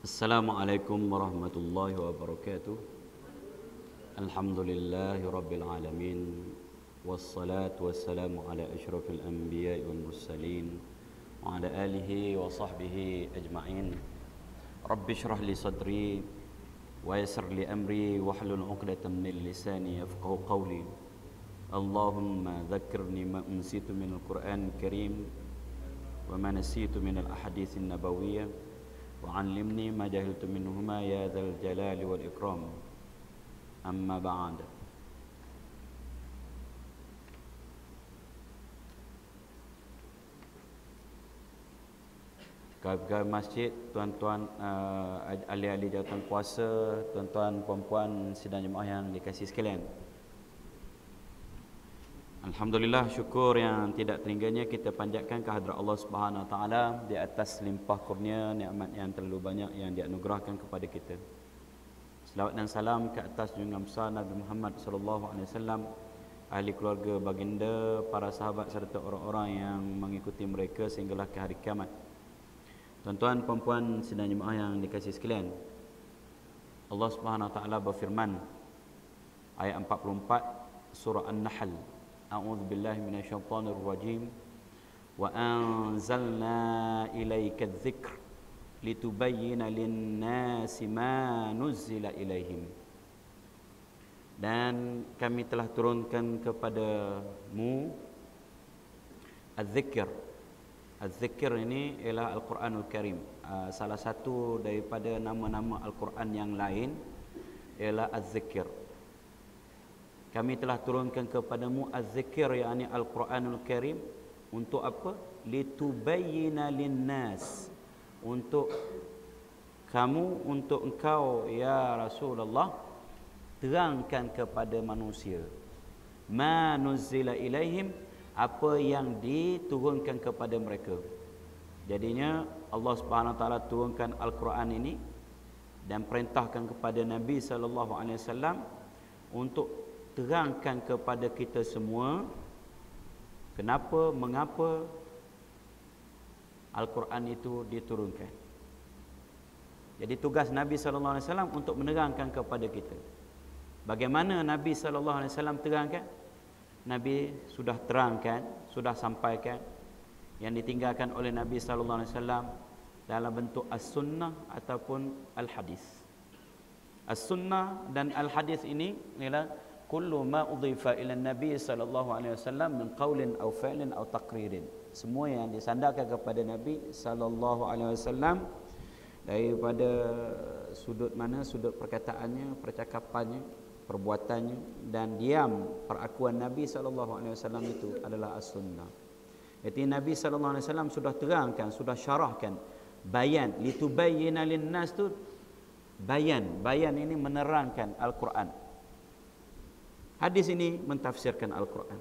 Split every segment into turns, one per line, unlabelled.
Assalamualaikum warahmatullahi wabarakatuh. Alhamdulillahi rabbil alamin. Wassalatu wassalamu ala asyrafil anbiya'i wal mursalin wa ala alihi wa sahbihi ajma'in. Rabbi shrah li sadri wa yassir li amri wahlul 'uqdatam min lisani yafqahu qawli. Allahumma dhakkirni ma unsitu minal Qur'anil Karim wa ma nasitu minal ahaditsin nabawiyyah وعلمني ما جهلت منهما يا ذا الجلال والإكرام أما بعد. Pegawai masjid, tuan-tuan ahli-ahli jawatan kuasa, tuan-tuan puan-puan sidang jemaah yang dikasihi sekalian. Alhamdulillah, syukur yang tidak teringginya kita panjatkan kehadrat Allah Subhanahu Wa Taala di atas limpah kurnia nikmat yang terlalu banyak yang dianugerahkan kepada kita. Selawat dan salam ke atas junjungan besar Nabi Muhammad sallallahu alaihi wasallam, ahli keluarga baginda, para sahabat serta orang-orang yang mengikuti mereka sehinggalah ke hari kiamat. Tuan-tuan puan-puan sidang jemaah yang dikasihi sekalian, Allah Subhanahu Wa Taala berfirman ayat 44 surah An-Nahl, A'udzu billahi minasyaitonir rajim. Wa anzalna ilaika adh-dzikra litubayyana lin-nasi ma nuzzila ilaihim. Dan kami telah turunkan kepadamu az-dzikr. Az-dzikr ini ialah Al-Quranul Karim. Salah satu daripada nama-nama Al-Quran yang lain ialah az-dzikr. Kami telah turunkan kepadamu az-zikr, yakni Al-Quranul Karim. Untuk apa? Litubayyina linnas. Untuk kamu, untuk engkau ya Rasulullah, terangkan kepada manusia ma nuzzila ilaihim, apa yang diturunkan kepada mereka. Jadinya Allah Subhanahu Wa Taala turunkan Al-Quran ini dan perintahkan kepada Nabi sallallahu alaihi wasallam untuk terangkan kepada kita semua kenapa, mengapa Al-Quran itu diturunkan. Jadi tugas Nabi sallallahu alaihi wasallam untuk menerangkan kepada kita. Bagaimana Nabi sallallahu alaihi wasallam terangkan? Nabi sudah terangkan, sudah sampaikan yang ditinggalkan oleh Nabi sallallahu alaihi wasallam dalam bentuk as-sunnah ataupun al-hadis. As-sunnah dan al-hadis ini ialah kullu ma udhifa ila Nabi sallallahu alaihi wasallam min qaulin aw fi'lin aw taqririn. Semua yang disandarkan kepada Nabi sallallahu alaihi wasallam daripada sudut mana, sudut perkataannya, percakapannya, perbuatannya dan diam perakuan Nabi sallallahu alaihi wasallam itu adalah as-sunnah. Jadi Nabi sallallahu alaihi wasallam sudah terangkan, sudah syarahkan, bayan, litubayyana lin-nas tu bayan. Bayan ini menerangkan Al-Quran. Hadis ini mentafsirkan Al-Quran.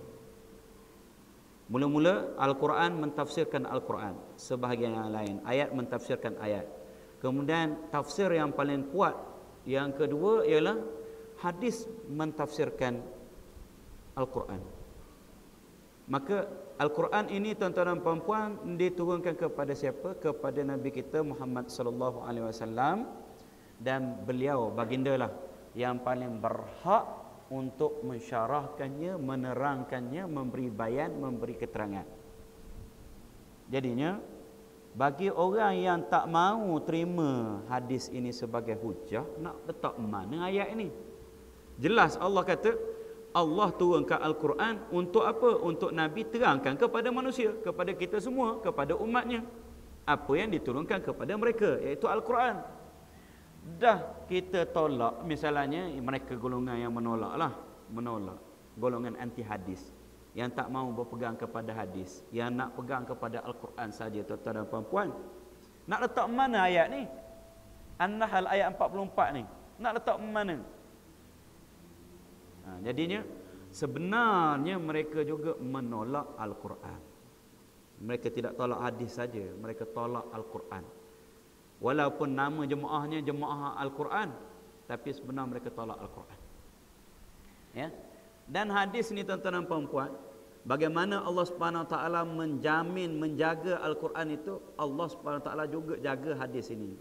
Mula-mula Al-Quran mentafsirkan Al-Quran, sebahagian yang lain ayat mentafsirkan ayat. Kemudian tafsir yang paling kuat yang kedua ialah hadis mentafsirkan Al-Quran. Maka Al-Quran ini tuan-tuan dan puan-puan diturunkan kepada siapa? Kepada Nabi kita Muhammad sallallahu alaihi wasallam, dan beliau bagindalah yang paling berhak untuk mensyarahkannya, menerangkannya, memberi bayan, memberi keterangan. Jadinya bagi orang yang tak mahu terima hadis ini sebagai hujah, nak letak mana ayat ini? Jelas Allah kata Allah turunkan Al-Quran untuk apa? Untuk Nabi terangkan kepada manusia, kepada kita semua, kepada umatnya, apa yang diturunkan kepada mereka, iaitu Al-Quran. Dah kita tolak, misalnya mereka golongan yang menolak golongan anti hadis, yang tak mau berpegang kepada hadis, yang nak pegang kepada Al-Quran saja. Tuan-tuan dan puan-puan, nak letak mana ayat ni? An-Nahl ayat 44 ni nak letak mana? Jadinya sebenarnya mereka juga menolak Al-Quran. Mereka tidak tolak hadis saja, mereka tolak Al-Quran. Walaupun nama jemaahnya jemaah Al-Quran, tapi sebenarnya mereka tolak Al-Quran. Ya. Dan hadis ni tuan-tuan dan puan-puan, bagaimana Allah Subhanahu Wa Taala menjamin, menjaga Al-Quran itu, Allah Subhanahu Wa Taala juga jaga hadis ini.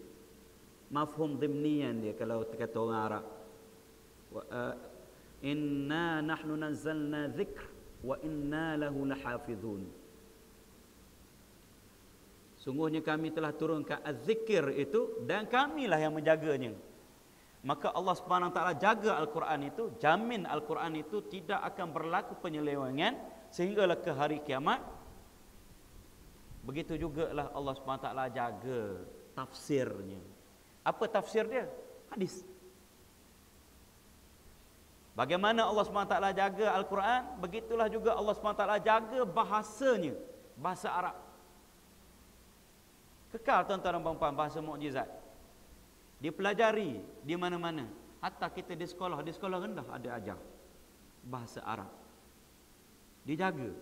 mafhum dhimniyan dia kalau kata orang Arab. Inna nahnu nazzalna dzikr wa inna lahu lahafizun. Sungguhnya kami telah turunkan az-zikir itu dan kamilah yang menjaganya. Maka Allah Subhanahu Wa Taala jaga Al-Quran itu, jamin Al-Quran itu tidak akan berlaku penyelewengan sehinggalah ke hari kiamat. Begitu jugalah Allah Subhanahu Wa Taala jaga tafsirnya. Apa tafsir dia? Hadis. Bagaimana Allah Subhanahu Wa Taala jaga Al-Quran, begitulah juga Allah Subhanahu Wa Taala jaga bahasanya, bahasa Arab. Kekal tuan-tuan dan puan-puan, bahasa mukjizat. Dipelajari di mana-mana. Hatta kita di sekolah rendah ada ajar bahasa Arab. Dijaga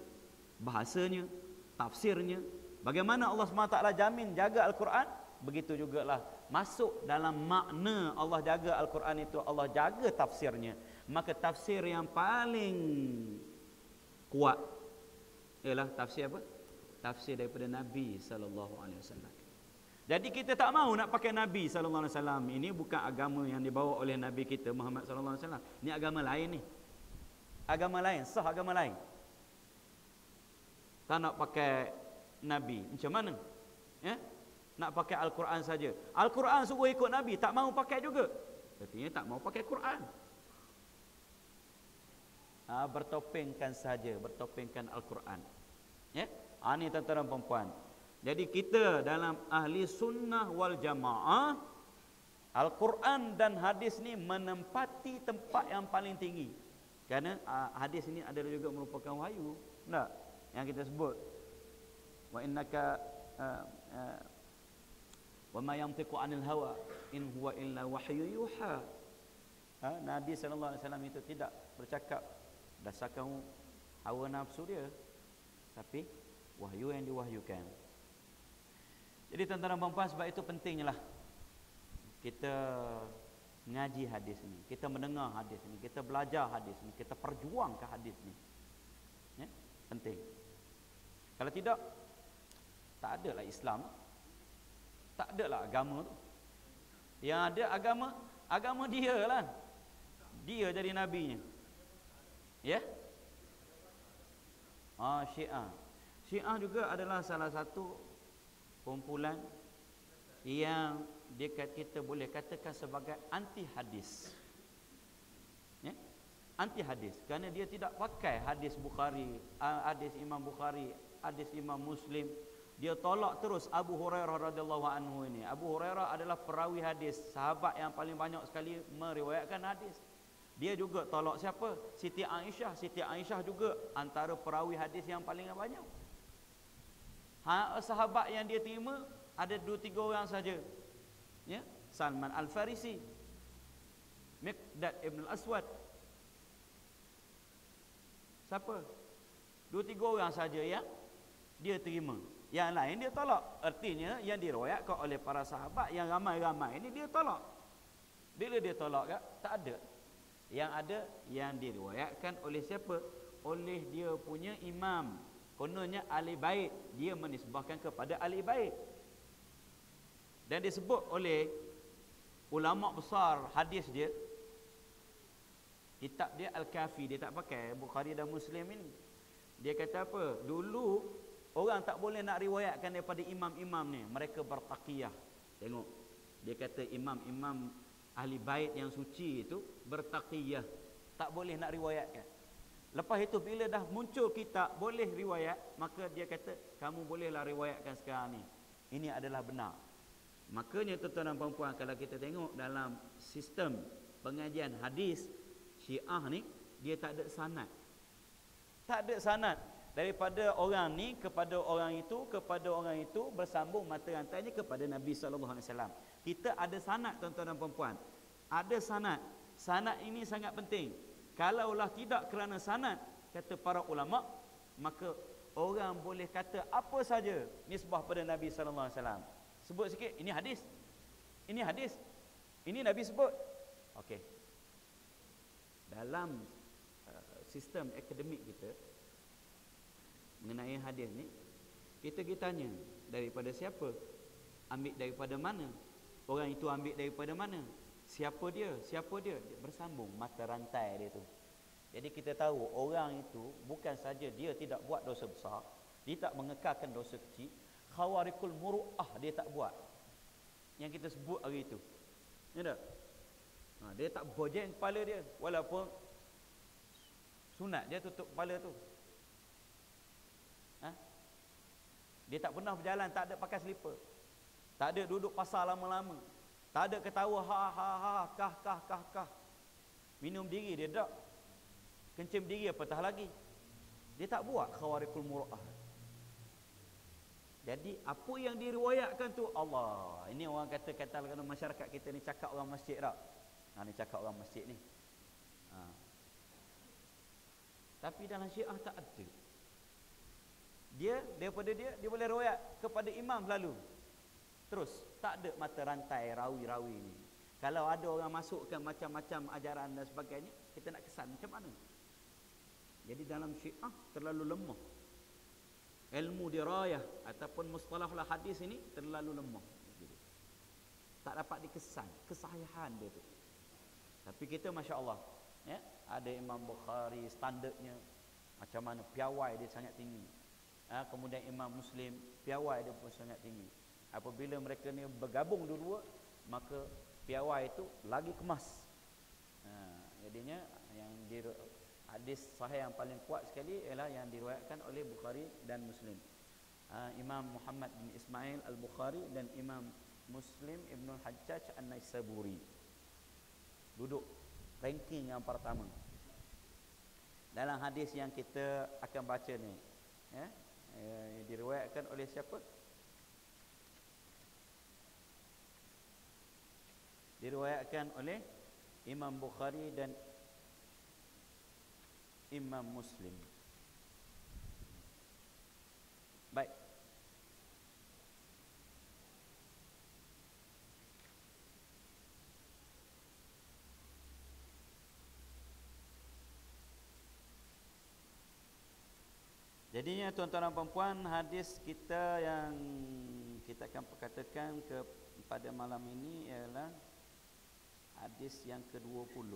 bahasanya, tafsirnya. Bagaimana Allah SWT jamin jaga Al-Quran, begitu jugalah masuk dalam makna Allah jaga Al-Quran itu, Allah jaga tafsirnya. Maka tafsir yang paling kuat ialah tafsir apa? Tafsir daripada Nabi SAW. Jadi kita tak mahu nak pakai Nabi SAW. Ini bukan agama yang dibawa oleh Nabi kita Muhammad SAW. Ini agama lain ni. Agama lain, sah agama lain. Tak nak pakai Nabi. Macam mana? Ya? Nak pakai Al-Quran saja. Al-Quran suruh ikut Nabi, tak mahu pakai juga. Artinya tak mahu pakai Quran. Bertopengkan saja, bertopengkan Al-Quran. Ya? Ini tuan-tuan dan puan-puan. Jadi kita dalam ahli sunnah wal jamaah, Al-Quran dan hadis ni menempati tempat yang paling tinggi. Kerana hadis ini adalah juga merupakan wahyu. Tak? Yang kita sebut. Wa innaka wa ma yantiqu 'anil hawa in huwa illa wahyu yuha. Nabi sallallahu alaihi wasallam itu tidak bercakap berdasarkan hawa nafsu dia, tapi wahyu yang diwahyukan. Jadi tuan-tuan dan puan-puan, sebab itu pentinglah kita mengaji hadis ni, kita mendengar hadis ni, kita belajar hadis ni, kita perjuangkan hadis ni. Ya? Penting. Kalau tidak, tak adalah Islam, tak adalah agama tu. Yang ada agama dia lah. Dia jadi nabinya. Ya? Syiah. Syiah juga adalah salah satu kumpulan yang kita boleh katakan sebagai anti hadis. Ya? Anti hadis, kerana dia tidak pakai hadis Bukhari, hadis Imam Bukhari, hadis Imam Muslim. Dia tolak terus Abu Hurairah radhiyallahu anhu ini. Abu Hurairah adalah perawi hadis, sahabat yang paling banyak sekali meriwayatkan hadis. Dia juga tolak siapa? Siti Aisyah. Siti Aisyah juga antara perawi hadis yang paling banyak. Sahabat yang dia terima ada 2-3 orang saja. Ya, Salman Al-Farisi, Miqdad Ibn Al-Aswad. Siapa? 2-3 orang saja yang dia terima. Yang lain dia tolak. Artinya yang diriwayatkan oleh para sahabat yang ramai-ramai ini dia tolak. Bila dia tolak tak ada. Yang ada yang diriwayatkan oleh siapa? Oleh dia punya imam. Kononnya ahli bait, dia menisbahkan kepada ahli bait. Dan disebut oleh ulama besar hadis dia, kitab dia Al-Kafi, dia tak pakai Bukhari dan Muslim ini. Dia kata apa? Dulu orang tak boleh nak riwayatkan daripada imam-imam ni, mereka bertaqiyah. Tengok, dia kata imam-imam ahli bait yang suci itu bertaqiyah, tak boleh nak riwayatkan. Lepas itu bila dah muncul kitab boleh riwayat, maka dia kata kamu bolehlah riwayatkan sekarang ni. Ini adalah benar. Makanya tuan-tuan dan puan-puan, kalau kita tengok dalam sistem pengajian hadis Syiah ni, dia tak ada sanad. Tak ada sanad daripada orang ni kepada orang itu, kepada orang itu, bersambung mata rantainya kepada Nabi SAW. Kita ada sanad tuan-tuan dan puan-puan. Ada sanad. Sanad ini sangat penting. Kalaulah tidak kerana sanad, kata para ulama, maka orang boleh kata apa saja nisbah pada Nabi SAW. Sebut sikit, ini hadis. Ini hadis. Ini Nabi sebut. Okey. Dalam sistem akademik kita mengenai hadis ni, kita tanya daripada siapa? Ambil daripada mana? Orang itu ambil daripada mana? Siapa dia? Siapa dia? Dia bersambung mata rantai dia tu. Jadi kita tahu orang itu bukan saja dia tidak buat dosa besar, dia tak mengekalkan dosa kecil, khawarikul muru'ah dia tak buat. Yang kita sebut hari itu. Ya tak? Dia tak bojeng kepala dia walaupun sunat dia tutup kepala tu. Dia tak pernah berjalan, tak ada pakai selipar. Tak ada duduk pasar lama-lama. Tak ada ketawa kah. Minum diri dia tak. Kencing diri apatah lagi. Dia tak buat khawarikul muru'ah. Jadi apa yang diriwayatkan tu Allah. Ini orang kata kalau masyarakat kita ni cakap orang masjid tak? Ni cakap orang masjid ni. Tapi dalam Syiah tak ada. Dia boleh riwayat kepada imam lalu. Terus tak ada mata rantai rawi-rawi ni. Kalau ada orang masukkan macam-macam ajaran dan sebagainya, kita nak kesan macam mana? Jadi dalam Syiah terlalu lemah. Ilmu dirayah ataupun mustalahul hadis ini terlalu lemah. Tak dapat dikesan kesahihan dia tu. Tapi kita masya-Allah, ya, ada Imam Bukhari standardnya macam mana, piawai dia sangat tinggi. Kemudian Imam Muslim, piawai dia pun sangat tinggi. Apabila mereka ni bergabung dua-dua, maka piawai itu lagi kemas. Jadinya yang hadis sahih yang paling kuat sekali ialah yang diriwayatkan oleh Bukhari dan Muslim. Imam Muhammad bin Ismail Al-Bukhari dan Imam Muslim Ibn Al-Hajjaj An-Naisaburi duduk ranking yang pertama dalam hadis yang kita akan baca ni, ya. Diriwayatkan oleh siapa? Diriwayatkan oleh Imam Bukhari dan Imam Muslim. Baik. Jadinya tuan-tuan dan puan-puan, hadis kita yang kita akan perkatakan pada malam ini ialah hadis yang ke-20.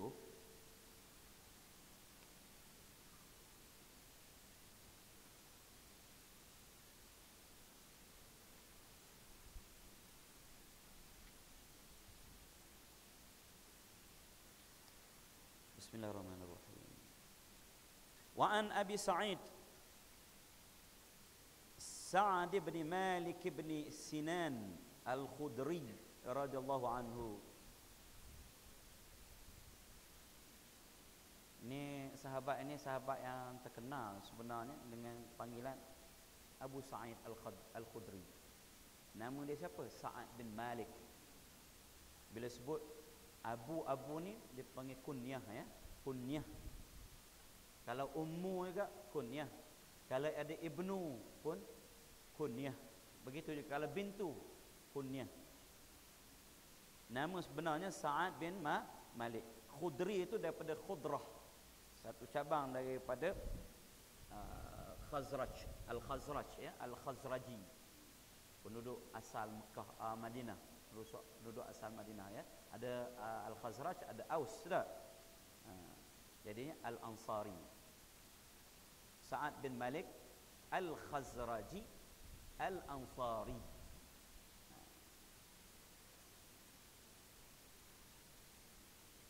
Bismillahirrahmanirrahim. Wa an Abi Sa'id Sa'ad bin Malik bin Sinan Al-Khudri radhiyallahu anhu. Ini sahabat yang terkenal sebenarnya dengan panggilan Abu Sa'id Al-Khudri. Nama dia siapa? Sa'ad bin Malik. Bila sebut Abu ni dia panggil kunyah, ya. Kunyah. Kalau ummu juga kunyah. Kalau ada ibnu pun kunyah. Begitu juga kalau bintu kunyah. Nama sebenarnya Sa'ad bin Malik. Khudri itu daripada Khudrah, satu cabang daripada Khazraj, Al-Khazraj, ya, Al-Khazraji. Penduduk asal Mekah, Madinah. Penduduk asal Madinah, ya. Ada Al-Khazraj, ada Aus, tak? Jadinya Al-Ansari. Sa'ad bin Malik Al-Khazraji Al-Ansari.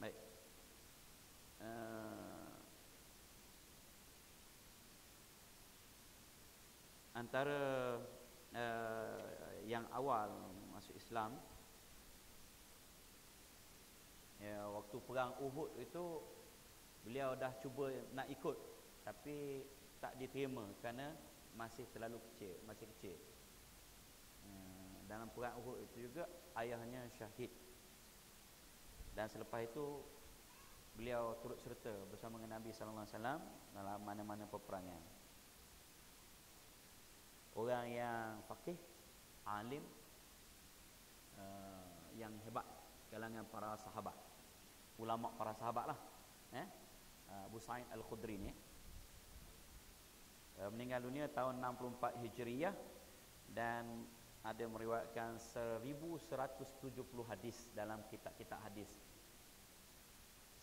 Baik. Antara yang awal masuk Islam, ya, waktu perang Uhud itu beliau dah cuba nak ikut tapi tak diterima kerana masih terlalu kecil, masih kecil. Dalam perang Uhud itu juga ayahnya syahid. Dan selepas itu beliau turut serta bersama dengan Nabi sallallahu alaihi wasallam dalam mana-mana peperangan. Orang yang faqih, alim, yang hebat kalangan para sahabat, ulama para sahabat lah, Abu Sa'id Al-Khudri ni meninggal dunia tahun 64 Hijriyah dan ada meriwayatkan 1170 hadis dalam kitab-kitab hadis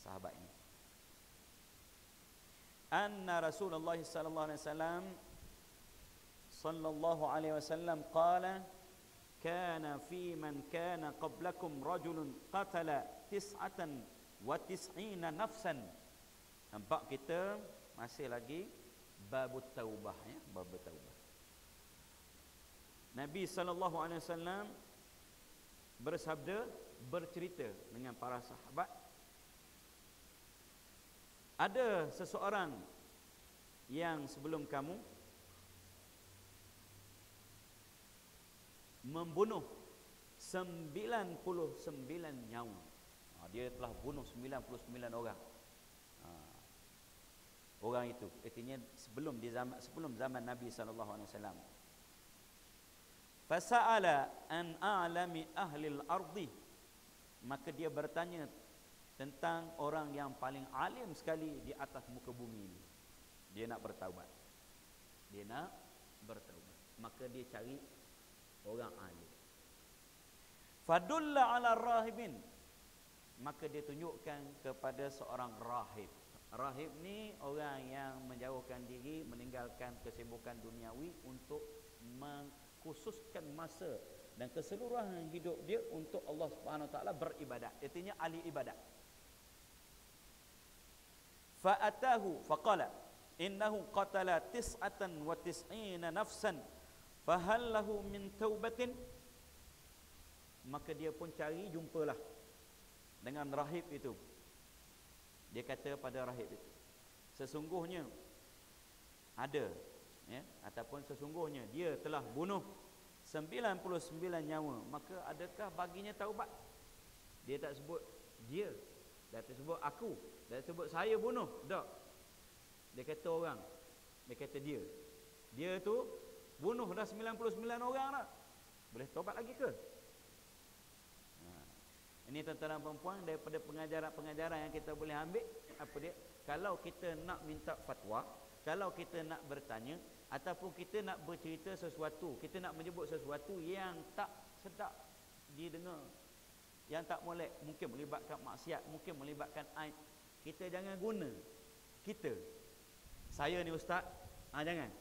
sahabat ini. Anna Rasulullah sallallahu alaihi wasallam qala kana fi man kana qablakum rajulun qatala 99 nafsan. Nampak kita masih lagi bab taubah ya, bab taubah. Nabi sallallahu alaihi wasallam bersabda, bercerita dengan para sahabat, ada seseorang yang sebelum kamu membunuh 99 nyawa. Dia telah bunuh 99 orang. Orang itu artinya sebelum zaman Nabi sallallahu alaihi wasallam. Fasa'ala an a'lami ahli al-ardi, maka dia bertanya tentang orang yang paling alim sekali di atas muka bumi ini. Dia nak bertaubat. Maka dia cari orang alim. Fadulla ala rahibin, maka dia tunjukkan kepada seorang rahib. Rahib ni orang yang menjauhkan diri, meninggalkan kesibukan duniawi untuk mengkhususkan masa dan keseluruhan hidup dia untuk Allah Subhanahu Wa Taala beribadat. Artinya ahli ibadat. Fa'atahu faqala innahu qatala 99 nafsan fahal lahu min taubatin. Maka dia pun cari jumpalah dengan rahib itu. Dia kata pada rahib itu, sesungguhnya ada ya, ataupun sesungguhnya dia telah bunuh 99 nyawa, maka adakah baginya taubat? Dia tak sebut dia, dia tak sebut aku, dia tak sebut saya bunuh, tak. Dia kata orang, dia kata dia tu bunuh dah 99 orang dah, boleh taubat lagi ke? Ini tuan-tuan dan puan, daripada pengajaran yang kita boleh ambil apa dia? Kalau kita nak minta fatwa, kalau kita nak bertanya ataupun kita nak bercerita sesuatu, kita nak menyebut sesuatu yang tak sedap didengar, yang tak molek, mungkin melibatkan maksiat, mungkin melibatkan aib, kita jangan guna kita. Saya ni ustaz, jangan.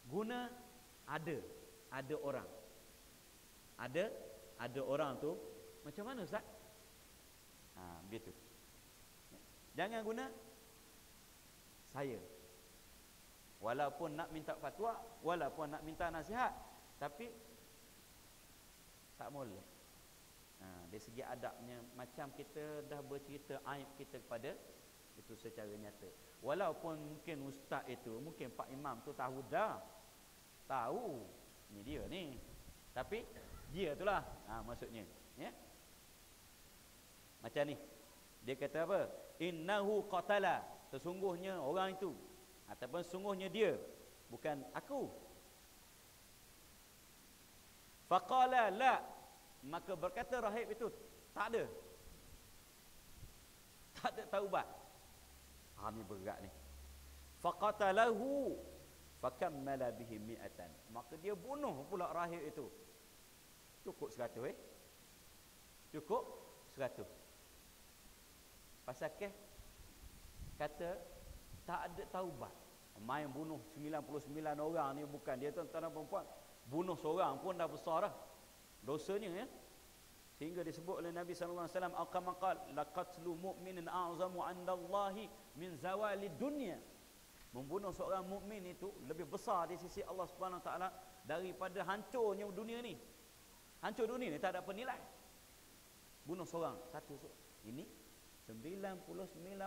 Guna ada orang. Ada orang tu macam mana ustaz? Begitu. Jangan guna saya. Walaupun nak minta fatwa, walaupun nak minta nasihat, tapi tak boleh. Dari segi adabnya, macam kita dah bercerita aib kita kepada itu secara nyata. Walaupun mungkin ustaz itu, mungkin Pak Imam tu tahu ni dia ni, tapi dia itulah maksudnya ya. Macam ni dia kata apa, innahu qatala, sesungguhnya orang itu ataupun sesungguhnya dia, bukan aku. Faqala la, maka berkata rahib itu tak ada taubat. Ni berat ni. Faqatalahu fakammala bihi mi'atan, maka dia bunuh pula rahib itu. Cukup 100 cukup 100. Pasal kata tak ada taubat. Main bunuh 99 orang ni, bukan dia tuan-tuan dan puan-puan, bunuh seorang pun dah besar dah dosanya ya. Sehingga disebut oleh Nabi sallallahu alaihi wasallam, aqamaqal laqatlu mu'minin a'zamu 'indallahi min zawali dunya. Membunuh seorang mukmin itu lebih besar di sisi Allah Subhanahu Wa Taala daripada hancurnya dunia ni. Hancur dunia ni tak ada penilai. Bunuh seorang, satu. Ini 99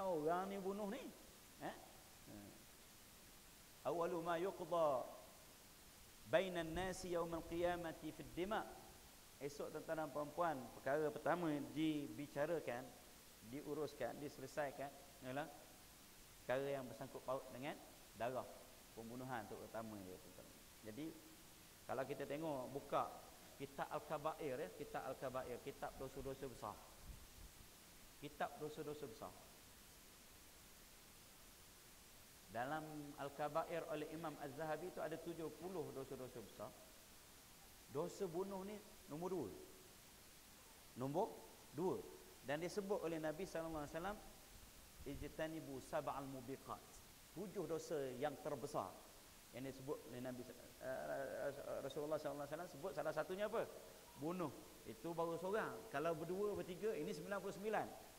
orang ni bunuh ni. Awalu ma yuqda bainan nasi yaumal qiyamati fid dima. Esok tuan-tuan dan puan-puan, perkara pertama dibicarakan, diuruskan, diselesaikan ialah perkara yang bersangkut paut dengan darah. Pembunuhan tu utama dia, tuan-tuan. Jadi kalau kita tengok buka Kitab Al-Kabair ya, Kitab Al-Kabair, kitab dosa-dosa besar. Kitab dosa-dosa besar. Dalam Al-Kabair oleh Imam Az-Zahabi itu ada 70 dosa-dosa besar. Dosa bunuh ni nombor 2. Nombor 2. Dan disebut oleh Nabi sallallahu alaihi wasallam, ijtanibu sab'al mubiqat. 7 dosa yang terbesar yang disebut oleh Nabi Rasulullah sallallahu alaihi wasallam sebut salah satunya apa? Bunuh. Itu baru seorang. Kalau berdua, bertiga, ini 99.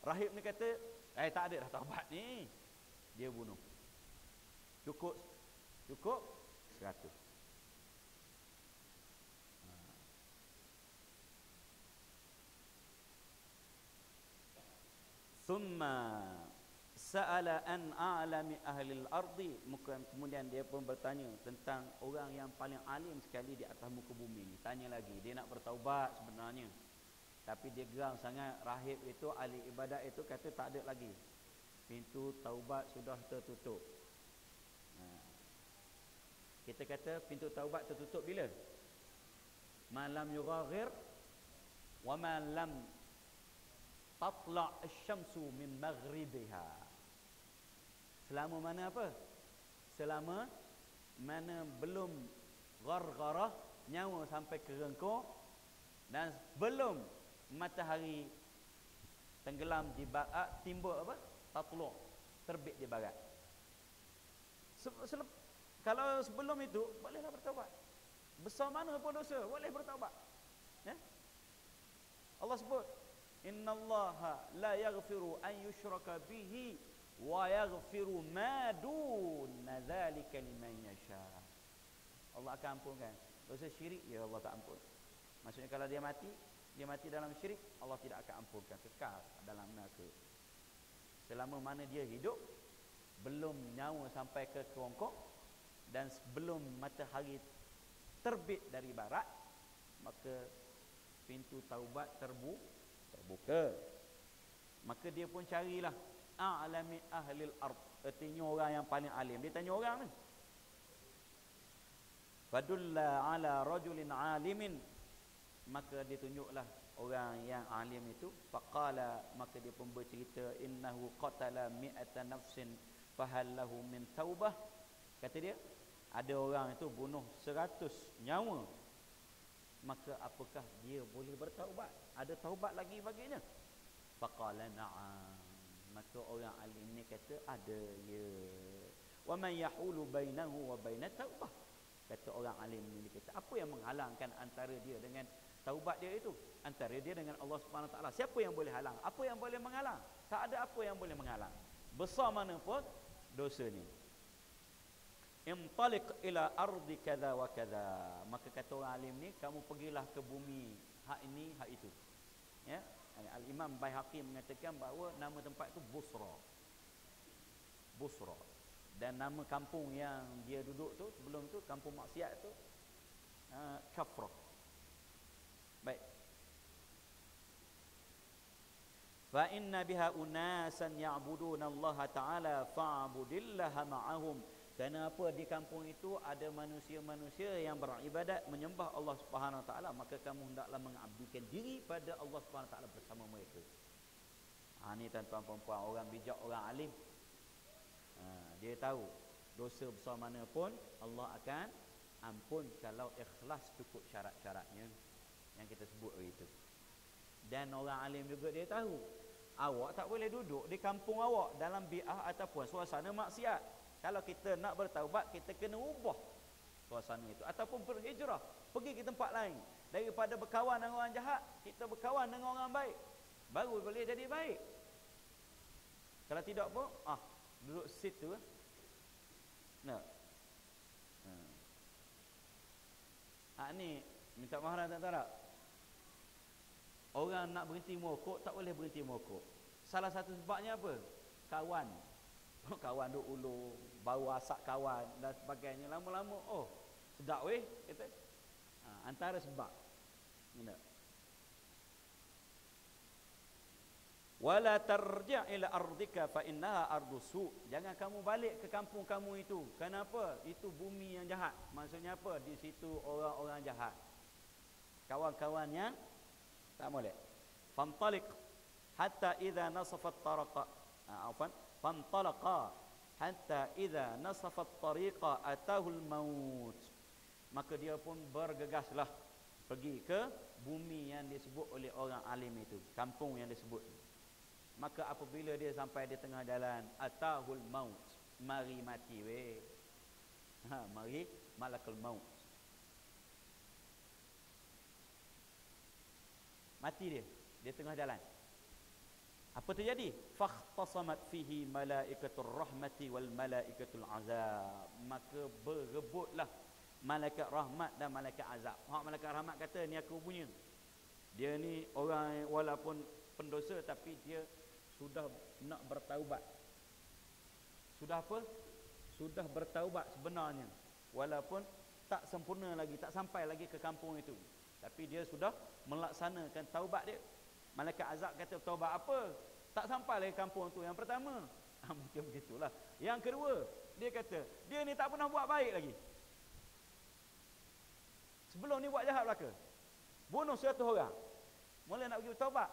Rahib ni kata, tak ada dah taubat ni. Dia bunuh. Cukup 100. Thumma sa'ala an a'lami ahli al-ardi, kemudian dia pun bertanya tentang orang yang paling alim sekali di atas muka bumi ni. Tanya lagi, dia nak bertaubat sebenarnya, tapi dia geram sangat. Rahib itu, ahli ibadat itu kata tak ada lagi, pintu taubat sudah tertutup. Kita kata pintu taubat tertutup bila? Malam yughaghir wa ma lam tatla' asy-syamsu min maghribiha. Selama mana apa? Selama mana belum ghargharah, nyawa sampai ke rengkok, dan belum matahari tenggelam di barat, timbul apa? Tatlu', terbit di barat. Kalau sebelum itu, bolehlah bertaubat. Besar mana pun dosa, boleh bertaubat. Ya? Allah sebut, innallaha la yaghfiru an yushraka bihi wa yaghfiru ma duna dzalika liman yasha. Allah akan ampunkan. Dosa syirik, ya Allah tak ampun. Maksudnya kalau dia mati dalam syirik, Allah tidak akan ampunkan, kekal dalam neraka. Selama mana dia hidup, belum nyawa sampai ke kerongkok, dan sebelum matahari terbit dari barat, maka pintu taubat terbuka. Maka dia pun carilah a'lami ahlil ard, artinya orang yang paling alim. Dia tanya orang ni, fadulla ala rajulin alimin, maka dia tunjuklah orang yang alim itu. Faqala, maka dia pun bercerita, innahu qatala mi'ata nafsin fahal lahu min taubah. Kata dia, ada orang itu bunuh 100 nyawa, maka apakah dia boleh bertaubat? Ada taubat lagi baginya? Faqala na'am, maka orang alim ni kata ada, ya. Wa man yahulu bainahu wa bainat taubah, kata orang alim ni, kata apa yang menghalangkan antara dia dengan taubat dia itu? Antara dia dengan Allah Subhanahu Wa Taala. Siapa yang boleh halang? Apa yang boleh menghalang? Tak ada apa yang boleh menghalang. Besar mana pun dosa ni. Intaliq ila ardi kadza wa kadza, maka kata orang alim ni, kamu pergilah ke bumi hak ini hak itu. Ya, Al-Imam Baihaqi mengatakan bahawa nama tempat itu Busra, dan nama kampung yang dia duduk tu sebelum tu, kampung maksiat tu, Kafrah. Baik. Fa inna biha unasan ya'buduna Allah Ta'ala fa'budillaha ma'ahum. Kenapa di kampung itu ada manusia-manusia yang beribadat menyembah Allah Subhanahu Wa Taala, maka kamu hendaklah mengabdikan diri pada Allah Subhanahu Wa Taala bersama mereka. Ni tuan-tuan puan-puan, orang bijak, orang alim, dia tahu dosa besar mana pun Allah akan ampun kalau ikhlas cukup syarat-syaratnya yang kita sebut itu. Dan orang alim juga dia tahu, awak tak boleh duduk di kampung awak dalam bi'ah ataupun suasana maksiat. Kalau kita nak bertaubat, kita kena ubah suasana itu, ataupun berhijrah, pergi ke tempat lain. Daripada berkawan dengan orang jahat, kita berkawan dengan orang baik, baru boleh jadi baik. Kalau tidak pun duduk situ. Nah, ni minta mahram tak? Orang nak berhenti merokok, tak boleh berhenti merokok. Salah satu sebabnya apa? Kawan duk ulu, bau asap kawan dan sebagainya. Lama-lama, sedap weh, kata. Antara sebab. Wala tarji' ila ardika fa innaha ardu su'. Jangan kamu balik ke kampung kamu itu. Kenapa? Itu bumi yang jahat. Maksudnya apa? Di situ orang-orang jahat, kawan-kawan yang tak boleh. Fantaliq hatta idza nasafat taraqa. Fantalaqa hatta idza nasafa at-tariqa atahul maut. Maka dia pun bergegaslah pergi ke bumi yang disebut oleh orang alim itu, kampung yang disebut. Maka apabila dia sampai di tengah jalan, atahul maut, mari mati weh. Mari malakul maut. Mati dia di tengah jalan. Apa terjadi? Fakhtasamat fihi malaikatur rahmati wal malaikatul azab. Maka berebutlah malaikat rahmat dan malaikat azab. Hak malaikat rahmat kata, ni aku punya. Dia ni orang walaupun pendosa tapi dia sudah nak bertaubat. Sudah apa? Sudah bertaubat sebenarnya. Walaupun tak sempurna lagi, tak sampai lagi ke kampung itu. Tapi dia sudah melaksanakan taubat dia. Malaikat azab kata, taubat apa? Tak sampai lagi kampung tu. Yang pertama, macam begitulah. Yang kedua, dia kata, dia ni tak pernah buat baik lagi. Sebelum ni buat jahat belaka. Bunuh 100 orang. Mula nak pergi taubat.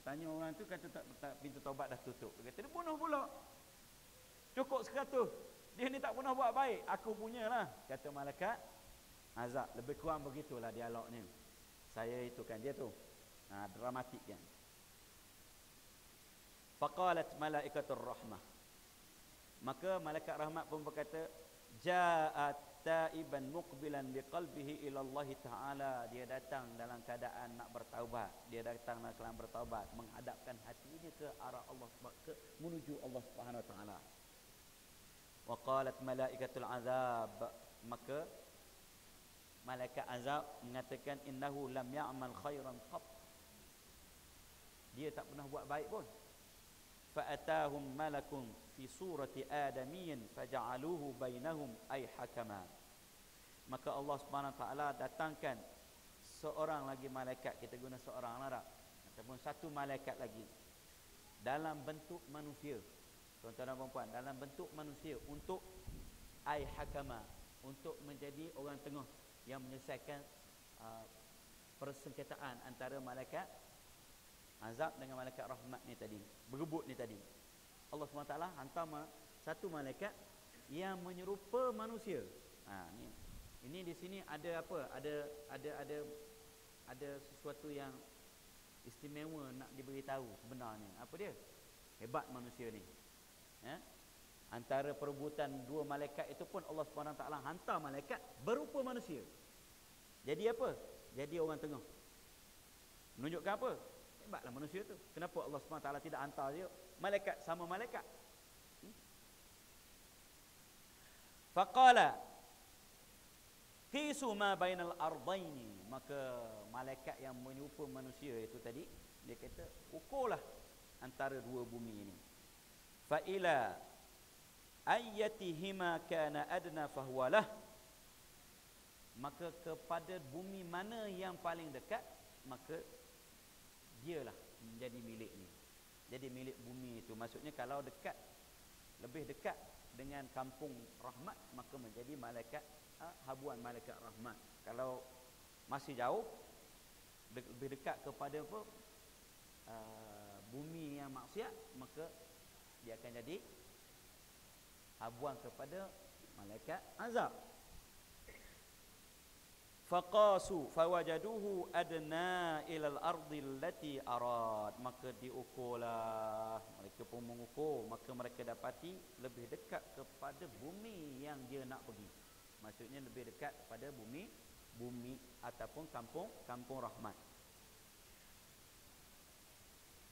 Tanya orang tu, kata tak pintu taubat dah tutup. Dia kata, dia bunuh pula. Cukup 100. Dia ni tak pernah buat baik. Aku punyalah. Kata malaikat azab. Lebih kurang begitulah dialognya. Saya itu kan dia tu. Dramatik kan. Faqalat malaikatur rahmah. Maka malaikat rahmat pun berkata, ja'at taiban muqbilan biqalbihi ila Allah Ta'ala. Dia datang dalam keadaan nak bertaubat. Dia datang dalam keadaan bertaubat, menghadapkan hatinya ke arah Allah, menuju Allah Subhanahu Wa Ta'ala. Wa qalat malaikatul azab. Maka malaikat azab mengatakan, innahu lam ya'mal khairan qat. Dia tak pernah buat baik pun. Fa'atahum malakun fi surati adamiyyin faja'aluhu bainahum ay hakama. Maka Allah Subhanahu Wa Ta'ala datangkan seorang lagi malaikat, kita guna seorang Arab ataupun satu malaikat lagi dalam bentuk manusia. Tuan-tuan dan puan-puan, dalam bentuk manusia untuk ay hakama, untuk menjadi orang tengah yang menyelesaikan persengketaan antara malaikat azab dengan malaikat rahmat ni tadi, berebut ni tadi. Allah SWT hantar satu malaikat yang menyerupa manusia. Ini di sini ada apa? Ada sesuatu yang istimewa nak diberitahu sebenarnya. Apa dia? Hebat manusia ni. Antara perebutan dua malaikat itu pun Allah SWT hantar malaikat berupa manusia. Jadi apa? Jadi orang tengah. Menunjukkan apa? Hebatlah manusia tu. Kenapa Allah SWT tidak hantar dia malaikat sama malaikat? Faqala qisu ma bainal ardaini. Maka malaikat yang menyerupa manusia itu tadi, dia kata, ukurlah antara dua bumi ini. Fa ila ayyatihima kana adna fahuwalah. Maka kepada bumi mana yang paling dekat, maka dialah menjadi miliknya. Jadi milik bumi itu. Maksudnya kalau dekat, lebih dekat dengan kampung rahmat, maka menjadi malaikat habuan malaikat rahmat. Kalau masih jauh, lebih dekat kepada apa? Bumi yang maksiat, maka dia akan jadi habuan kepada malaikat azab. Faqasu fawajaduhu adna ilal ardi allati arad. Maka diukurlah, mereka pun mengukur, maka mereka dapati lebih dekat kepada bumi yang dia nak pergi. Maksudnya lebih dekat kepada bumi ataupun kampung rahmat,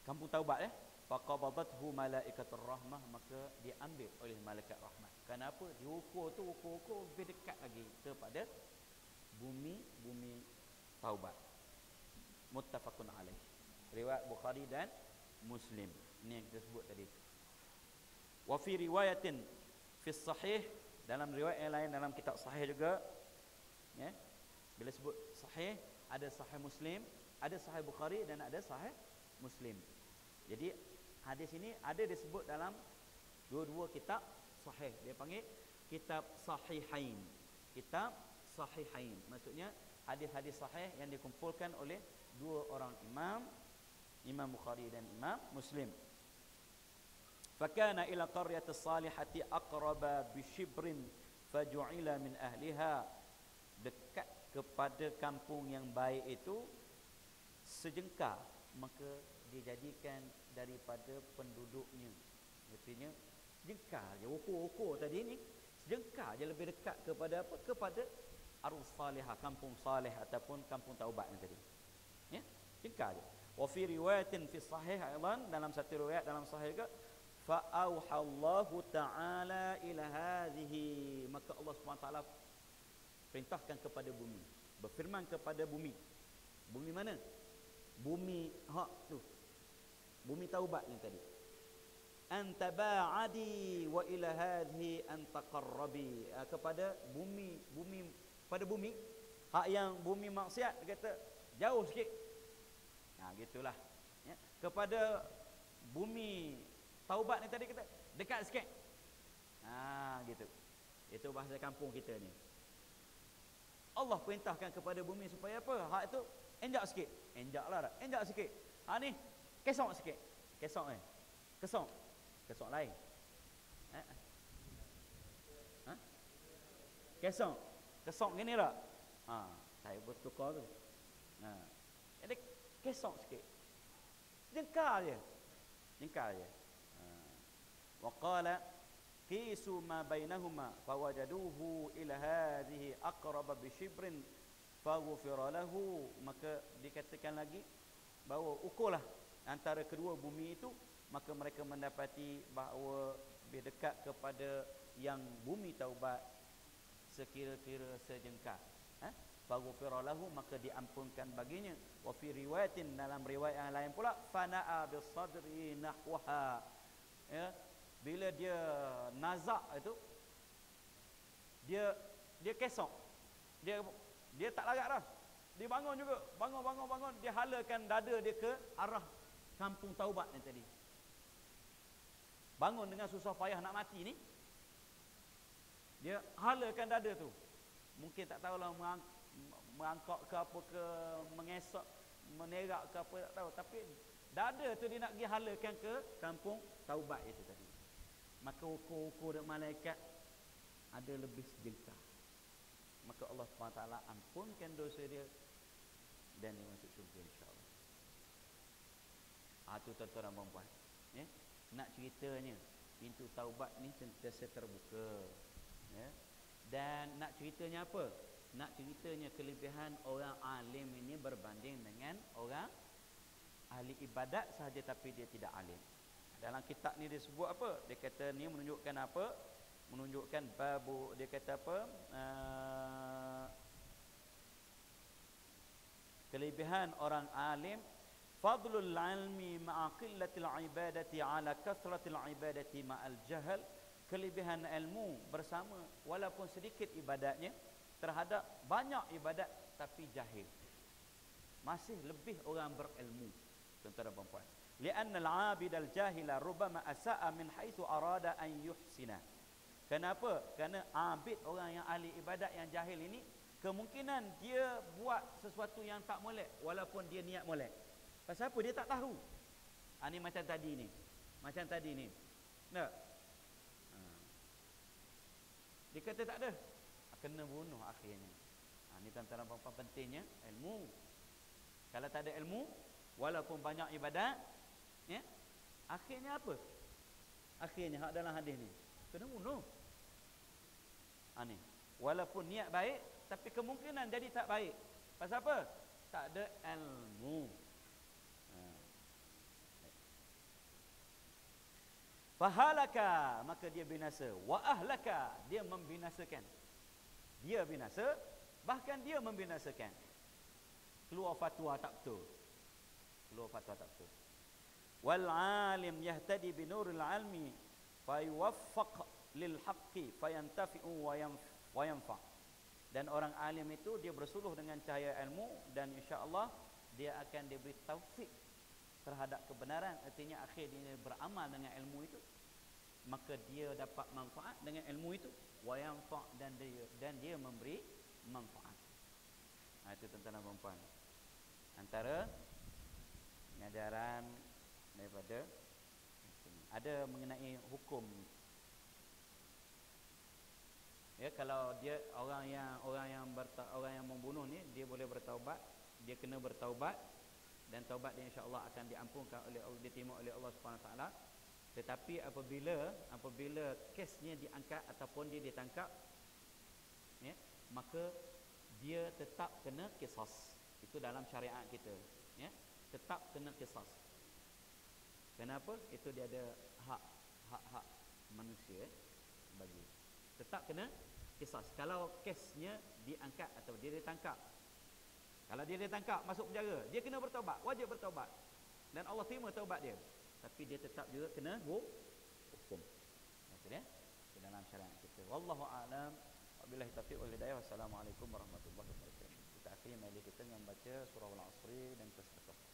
kampung taubat. Faqabadathu malaikatur rahmah. Maka diambil oleh malaikat rahmat. Kenapa? Diukur tu ukur lebih dekat lagi kepada bumi taubat. Muttafaqun alaih. Riwayat Bukhari dan Muslim. Ini yang kita sebut tadi. Wa fi riwayatin fi sahih, dalam riwayat yang lain dalam kitab sahih juga, ya. Bila sebut sahih, ada sahih Muslim, ada sahih Bukhari dan ada sahih Muslim. Jadi hadis ini ada disebut dalam dua-dua kitab sahih. Dia panggil kitab sahihain. Kitab sahihain. Maksudnya hadis-hadis sahih yang dikumpulkan oleh dua orang imam, Imam Bukhari dan Imam Muslim. fakana ila qaryati salihati aqraba bishibrin faju'ila min ahliha, dekat kepada kampung yang baik itu sejengkal, maka dijadikan daripada penduduknya. Artinya sejengkal je, ukur-ukur tadi ni sejengkal je lebih dekat kepada apa? Kepada arus salihah, kampung salih ataupun kampung taubat ni tadi. Ya, sejengkal je. Wa fi riwayatin fi sahih aidan, dalam satu riwayat dalam sahih juga, fa auhallahu ta'ala ila hadhihi, maka Allah Subhanahu taala perintahkan kepada bumi, berfirman kepada bumi. Bumi mana? Bumi hak tu, bumi taubat ni tadi. Antaba'adi wa ila hadhihi antaqarrabi, kepada bumi, pada bumi hak yang bumi maksiat dia kata jauh sikit. Nah, gitulah. Ya, kepada bumi taubat ni tadi kata dekat sikit. Gitu. Itu bahasa kampung kita ni. Allah perintahkan kepada bumi supaya apa? Hak itu enjak sikit. Enjaklah dah. Enjak sikit. Ni kesok sikit. Kesok ni. Kesok. Kesok lain. Kesok. Kesok gini tak? Saya bertukar tu. Jadi kesok sikit. Jengkal je. Jengkal je. Wa qala qisu ma bainahuma fawajaduhu ila hadhihi aqraba bi shibrin faghfira lahu, maka dikatakan lagi bahawa ukurlah antara kedua bumi itu, maka mereka mendapati bahawa lebih dekat kepada yang bumi taubat sekira-kira sejengkal. Faghfira lahu, maka diampunkan baginya. Wa fi riwayatin, dalam riwayat yang lain pula, fana'a bis sadri nahwaha, ya, bila dia nazak itu dia kesok, dia tak larat dah, dia bangun juga, bangun, dia halakan dada dia ke arah kampung taubat ni tadi. Bangun dengan susah payah nak mati ni, dia halakan dada tu, mungkin tak tahulah mengangkak ke apa ke, mengesok, menerak ke apa, tak tahu, tapi dada tu dia nak pergi halakan ke kampung taubat itu tadi. Maka ukur-ukur dan malaikat ada lebih sejengkal. Maka Allah SWT ampunkan dosa dia dan dia masuk syurga insya-Allah. Itu tuan-tuan dan puan-puan, ya. Nak ceritanya pintu taubat ni sentiasa terbuka, ya. Dan nak ceritanya apa? Nak ceritanya kelebihan orang alim ini berbanding dengan orang ahli ibadat sahaja tapi dia tidak alim. Dalam kitab ni dia sebut apa? Dia kata ni menunjukkan apa? Menunjukkan babu, dia kata apa? Kelebihan orang alim, fadlul ilmi ma'a qillatil ibadati ala kathratil ibadati ma'al jahal. Kelebihan ilmu bersama walaupun sedikit ibadatnya terhadap banyak ibadat tapi jahil. Masih lebih orang berilmu, tuan-tuan dan puan-puan. Lianna al-'abid al-jahila rubbama asa'a min haitsu arada an yuhsina. Kenapa? Kerana abid, orang yang ahli ibadat yang jahil ini, kemungkinan dia buat sesuatu yang tak molek walaupun dia niat molek. Pasal apa? Dia tak tahu. Ni macam tadi ni. Macam tadi ni. Tak? Dia kata tak ada. Kena bunuh akhirnya. Ni tuan-tuan dan puan-puan, pentingnya ilmu. Kalau tak ada ilmu, walaupun banyak ibadat, ya, akhirnya apa? Akhirnya hak dalam hadis ni kena bunuh. Ni walaupun niat baik tapi kemungkinan jadi tak baik. Pasal apa? Tak ada ilmu. Fahalaka, maka dia binasa. Wa ahlaka, dia membinasakan. Dia binasa, bahkan dia membinasakan. Keluar fatwa tak betul. Keluar fatwa tak betul. Wal alim yahtadi bi nuril ilmi fayuwaffaq lil haqqi fayantafi'u wa yanfa'. Dan orang alim itu dia bersuluh dengan cahaya ilmu dan insya-Allah dia akan diberi taufik terhadap kebenaran. Artinya akhir dia beramal dengan ilmu itu, maka dia dapat manfaat dengan ilmu itu, wa yanfa', dan dia memberi manfaat. Itu tuan-tuan dan puan-puan, antara pengajaran daripada ada mengenai hukum. Ya, kalau dia orang yang membunuh ni, dia boleh bertaubat, dia kena bertaubat, dan taubat dia insya-Allah akan diampunkan oleh Allah, diterima oleh Allah Subhanahu taala. Tetapi apabila kesnya diangkat ataupun dia ditangkap, ya, maka dia tetap kena qisas. Itu dalam syariat kita, ya, tetap kena qisas. Kenapa? Itu dia ada hak manusia bagi. Tetap kena qisas. Kalau kesnya diangkat atau dia ditangkap. Kalau dia ditangkap masuk penjara, dia kena bertaubat, wajib bertaubat. Dan Allah terima taubat dia. Tapi dia tetap juga kena hukum. Itu dia di dalam syariat kita. Wallahu a'lam. Wabillahi taufiq wal hidayah. Wassalamualaikum warahmatullahi wabarakatuh. Kita akhiri majlis kita dengan baca surah Al-Asr dan keseterusnya.